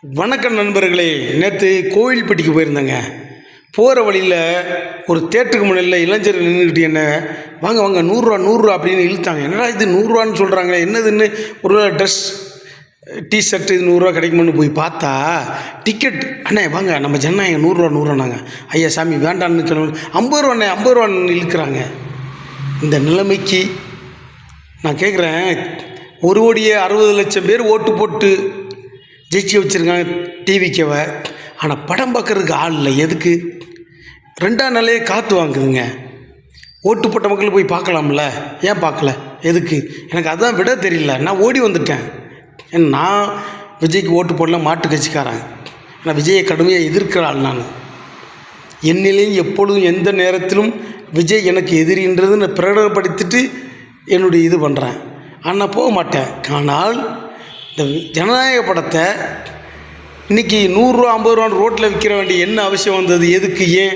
வணக்கம் நண்பர்களே. நேற்று கோவில்பட்டிக்கு போயிருந்தேங்க. போகிற வழியில் ஒரு தேட்டருக்கு முன்னில் இளைஞர் நின்றுக்கிட்டு என்ன வாங்க வாங்க 100 அப்படின்னு இழுத்தாங்க. என்னடா இது 100 சொல்கிறாங்களே, என்னதுன்னு ஒரு ட்ரெஸ் டிஷர்ட் இது 100 கிடைக்குமான்னு போய் பார்த்தா டிக்கெட். அண்ணே வாங்க நம்ம ஜனநாயகம் 100 ஐயா சாமி வேண்டான்னு கிளம்பு 50 50 இழுக்கிறாங்க. இந்த நிலைமைக்கு நான் கேட்குறேன், 1,60,00,000 பேர் ஓட்டு போட்டு ஜெயிச்சு வச்சுருக்காங்க டிவிக்கவை. ஆனால் படம் பார்க்குறதுக்கு ஆள் இல்லை. எதுக்கு? 2ஆம் நாளே காற்று வாங்குதுங்க. ஓட்டு போட்ட மக்கள் போய் பார்க்கலாம்ல, ஏன் பார்க்கல? எதுக்கு? எனக்கு அதுதான் விட தெரியல. நான் ஓடி வந்துட்டேன். நான் விஜய்க்கு ஓட்டு போடல, மாட்டு கட்சிக்காரன். நான் விஜயை கடுமையாக எதிர்க்கிற ஆள். நான் என்னிலையும் எப்பொழுதும் எந்த நேரத்திலும் விஜய் எனக்கு எதிரின்றது நான் பிரகடனப்படுத்திட்டு என்னுடைய இது பண்ணுறேன். ஆனால் போக மாட்டேன். ஆனால் இந்த ஜனநாயக படத்தை இன்றைக்கி 100 50 ரோட்டில் விற்கிற வேண்டிய என்ன அவசியம் வந்தது? எதுக்கு? ஏன்?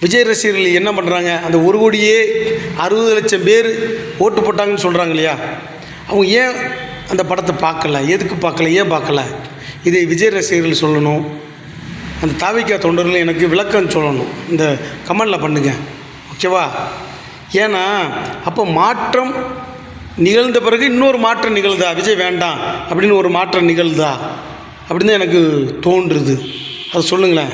விஜய் ரசிகர்கள் என்ன பண்ணுறாங்க? அந்த 1,60,00,000 பேர் ஓட்டு போட்டாங்கன்னு சொல்கிறாங்க இல்லையா, அவங்க ஏன் அந்த படத்தை பார்க்கல? எதுக்கு பார்க்கல? ஏன் பார்க்கல? இதை விஜய் ரசிகர்கள் சொல்லணும். அந்த தாவிக்கா தொண்டர்கள் எனக்கு விளக்கம் சொல்லணும். இந்த கமெண்டில் பண்ணுங்க, ஓகேவா? ஏன்னா அப்போ மாற்றம் நிகழ்ந்த பிறகு இன்னொரு மாற்றம் நிகழ்தா? விஜய் வேண்டாம் அப்படின்னு ஒரு மாற்றம் நிகழ்தா அப்படின்னு தான் எனக்கு தோன்றுது. அதை சொல்லுங்களேன்.